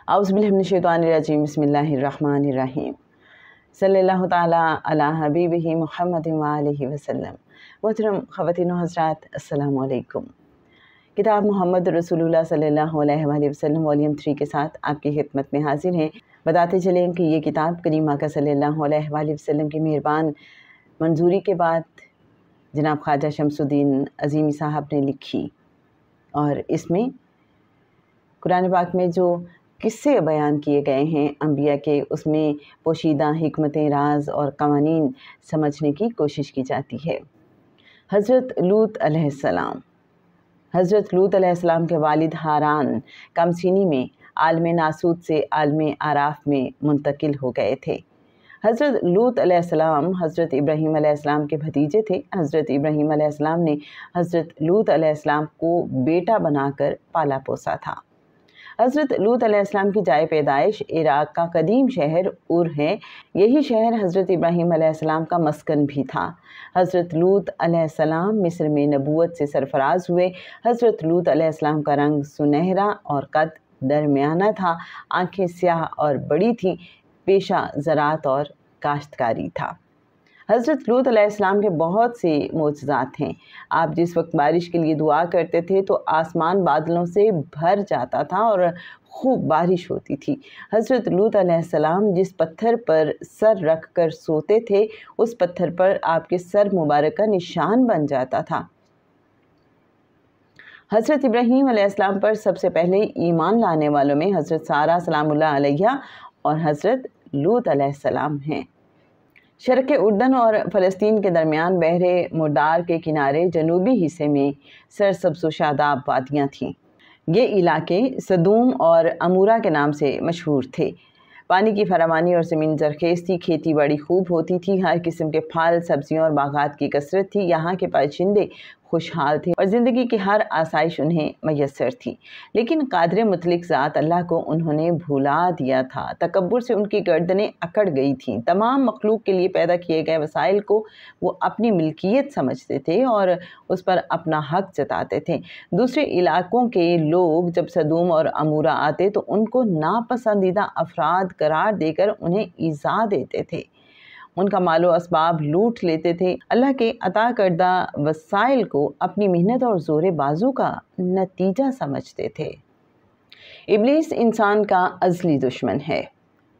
اعوذ باللہ من الشیطان الرجیم بسم اللہ الرحمن الرحیم صلی اللہ تعالیٰ علی حبیبہ محمد وآلہ وسلم۔ محترم خواتین و حضرات، السلام علیکم۔ کتاب محمد رسول اللہ صلی اللہ علیہ وآلہ وسلم والیوم 3 کے ساتھ آپ کی خدمت میں حاضر ہیں۔ بتاتے چلیں کہ یہ کتاب کریم آقا صلی اللہ علیہ وآلہ وسلم کی مہربان منظوری کے بعد جناب خواجہ شمس الدین عظیمی صاحب نے لکھی، اور اس میں قرآن پاک میں جو قصے بیان کیے گئے ہیں انبیاء کے، اس میں پوشیدہ حکمتیں، راز اور قوانین سمجھنے کی کوشش کی جاتی ہے۔ حضرت لوط علیہ السلام کے والد ہاران کمسینی میں عالم ناسوت سے عالم آراف میں منتقل ہو گئے تھے۔ حضرت لوط علیہ السلام حضرت ابراہیم علیہ السلام کے بھتیجے تھے۔ حضرت ابراہیم علیہ السلام نے حضرت لوط علیہ السلام کو بیٹا بنا کر پالا پوسا تھا۔ حضرت لوط علیہ السلام کی جائے پیدائش عراق کا قدیم شہر ار ہے۔ یہی شہر حضرت ابراہیم علیہ السلام کا مسکن بھی تھا۔ حضرت لوط علیہ السلام مصر میں نبوت سے سرفراز ہوئے۔ حضرت لوط علیہ السلام کا رنگ سنہرا اور قد درمیانہ تھا، آنکھیں سیاہ اور بڑی تھیں، پیشہ زراعت اور کاشتکاری تھا۔ حضرت لوط علیہ السلام کے بہت سے معجزات ہیں۔ آپ جس وقت بارش کے لیے دعا کرتے تھے تو آسمان بادلوں سے بھر جاتا تھا اور خوب بارش ہوتی تھی۔ حضرت لوط علیہ السلام جس پتھر پر سر رکھ کر سوتے تھے، اس پتھر پر آپ کے سر مبارک کا نشان بن جاتا تھا۔ حضرت ابراہیم علیہ السلام پر سب سے پہلے ایمان لانے والوں میں حضرت سارہ سلام اللہ علیہا اور حضرت لوط علیہ السلام ہیں۔ شرق اردن اور فلسطین کے درمیان بحر مردار کے کنارے جنوبی حصے میں سرسبز و شاداب وادیاں تھیں۔ یہ علاقے سدوم اور عمورہ کے نام سے مشہور تھے۔ پانی کی فراوانی اور زمین زرخیز تھی، کھیتی باڑی خوب ہوتی تھی، ہر قسم کے پھل، سبزیوں اور باغات کی کثرت تھی۔ یہاں کے باشندے خوشحال تھے اور زندگی کی ہر آسائش انہیں میسر تھی، لیکن قادر مطلق ذات اللہ کو انہوں نے بھولا دیا تھا۔ تکبر سے ان کی گردنیں اکڑ گئی تھیں۔ تمام مخلوق کے لیے پیدا کیے گئے وسائل کو وہ اپنی ملکیت سمجھتے تھے اور اس پر اپنا حق جتاتے تھے۔ دوسرے علاقوں کے لوگ جب سدوم اور عمورہ آتے تو ان کو ناپسندیدہ افراد قرار دے کر انہیں ایذا دیتے تھے، ان کا مال و اسباب لوٹ لیتے تھے، اللہ کے عطا کردہ وسائل کو اپنی محنت اور زور بازو کا نتیجہ سمجھتے تھے۔ ابلیس انسان کا ازلی دشمن ہے۔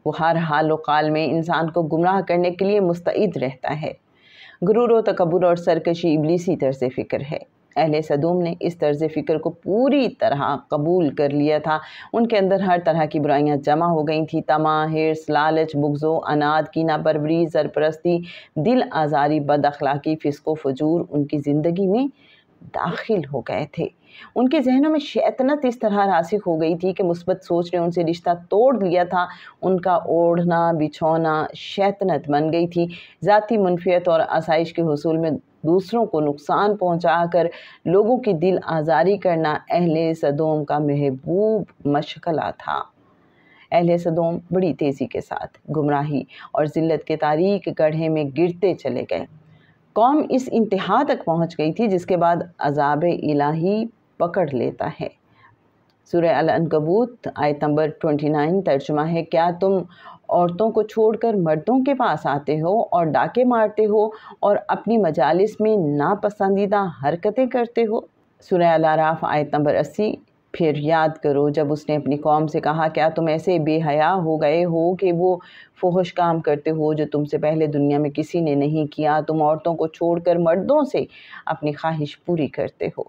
وہ ہر حال و قال میں انسان کو گمراہ کرنے کے لیے مستعد رہتا ہے۔ غرور و تکبر اور سرکشی ابلیسی طرز فکر ہے۔ اہل سدوم نے اس طرز فکر کو پوری طرح قبول کر لیا تھا۔ ان کے اندر ہر طرح کی برائیاں جمع ہو گئی تھیں۔ طمع، حرص، لالچ، بغض و عناد، کینہ پروری، سرپرستی، دل آزاری، بد اخلاقی، فسق و فجور ان کی زندگی میں داخل ہو گئے تھے۔ ان کے ذہنوں میں شیطنت اس طرح راسخ ہو گئی تھی کہ مثبت سوچ نے ان سے رشتہ توڑ لیا تھا۔ ان کا اوڑھنا بچھونا شیطنت بن گئی تھی۔ ذاتی منفعت اور آسائش کے حصول میں دوسروں کو نقصان پہنچا کر لوگوں کی دل آزاری کرنا اہل سدوم کا محبوب مشغلہ تھا۔ اہل سدوم بڑی تیزی کے ساتھ گمراہی اور ذلت کے تاریک گڑھے میں گرتے چلے گئے۔ قوم اس انتہا تک پہنچ گئی تھی جس کے بعد عذاب الہی پکڑ لیتا ہے۔ سورہ العنکبوت آیت نمبر 29 ترجمہ ہے، کیا تم عورتوں کو چھوڑ کر مردوں کے پاس آتے ہو اور ڈاکے مارتے ہو اور اپنی مجالس میں ناپسندیدہ حرکتیں کرتے ہو؟ سورہ الاعراف آیت نمبر 80۔ پھر یاد کرو جب اس نے اپنی قوم سے کہا، کیا تم ایسے بے حیا ہو گئے ہو کہ وہ فحش کام کرتے ہو جو تم سے پہلے دنیا میں کسی نے نہیں کیا؟ تم عورتوں کو چھوڑ کر مردوں سے اپنی خواہش پوری کرتے ہو۔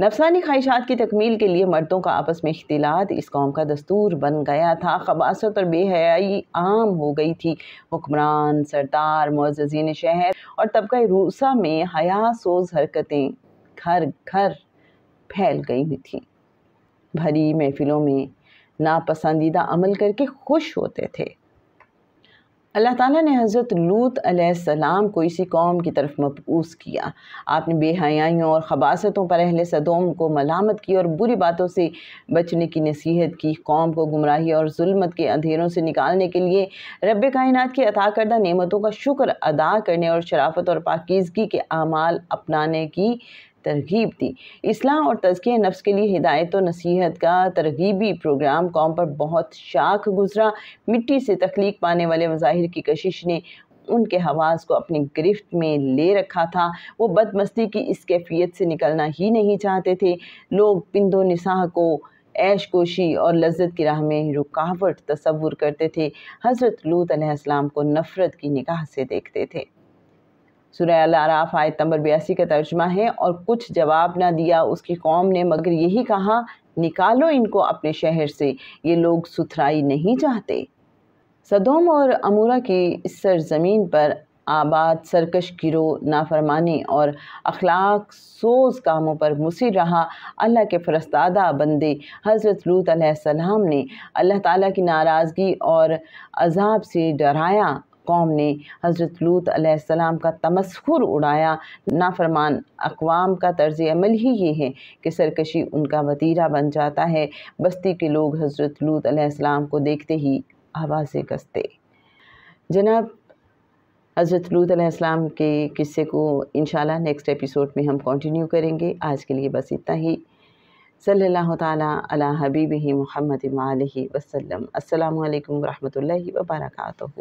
نفسانی خواہشات کی تکمیل کے لیے مردوں کا آپس میں اختلاط اس قوم کا دستور بن گیا تھا۔ خباثت اور بے حیائی عام ہو گئی تھی۔ حکمران، سردار، معززین شہر اور طبقہ روسا میں حیا سوز حرکتیں گھر گھر پھیل گئی ہوئی تھیں۔ بھری محفلوں میں ناپسندیدہ عمل کر کے خوش ہوتے تھے۔ اللہ تعالیٰ نے حضرت لوط علیہ السلام کو اسی قوم کی طرف مبعوث کیا۔ آپ نے بے حیائیوں اور خباثتوں پر اہل سدوم کو ملامت کی اور بری باتوں سے بچنے کی نصیحت کی۔ قوم کو گمراہی اور ظلمت کے اندھیروں سے نکالنے کے لیے رب کائنات کی عطا کردہ نعمتوں کا شکر ادا کرنے اور شرافت اور پاکیزگی کے اعمال اپنانے کی ترغیب دی۔ اصلاح اور تزکیہ نفس کے لیے ہدایت و نصیحت کا ترغیبی پروگرام قوم پر بہت شاخ گزرا۔ مٹی سے تخلیق پانے والے مظاہر کی کشش نے ان کے حواس کو اپنی گرفت میں لے رکھا تھا۔ وہ بدمستی کی اس کیفیت سے نکلنا ہی نہیں چاہتے تھے۔ لوگ پند و نساء کو عیش کوشی اور لذت کی راہ میں رکاوٹ تصور کرتے تھے۔ حضرت لوط علیہ السلام کو نفرت کی نگاہ سے دیکھتے تھے۔ سورہ الاعراف آیت نمبر 82 کا ترجمہ ہے، اور کچھ جواب نہ دیا اس کی قوم نے مگر یہی کہا، نکالو ان کو اپنے شہر سے، یہ لوگ ستھرائی نہیں چاہتے۔ سدوم اور عمورہ کی اس سرزمین پر آباد سرکش گروہ نافرمانی اور اخلاق سوز کاموں پر مصر رہا۔ اللہ کے فرستادہ بندے حضرت لوط علیہ السلام نے اللہ تعالیٰ کی ناراضگی اور عذاب سے ڈرایا۔ قوم نے حضرت لوط علیہ السلام کا تمسخر اڑایا۔ نافرمان اقوام کا طرز عمل ہی یہ ہے کہ سرکشی ان کا وتیرہ بن جاتا ہے۔ بستی کے لوگ حضرت لوط علیہ السلام کو دیکھتے ہی آوازیں کستے۔ جناب، حضرت لوط علیہ السلام کے قصے کو انشاءاللہ نیکسٹ ایپیسوڈ میں ہم کنٹینیو کریں گے۔ آج کے لیے بس اتنا ہی۔ صلی اللہ تعالیٰ علی حبیبہ محمد وآلہ وسلم۔ السلام علیکم ورحمۃ اللہ وبرکاتہ۔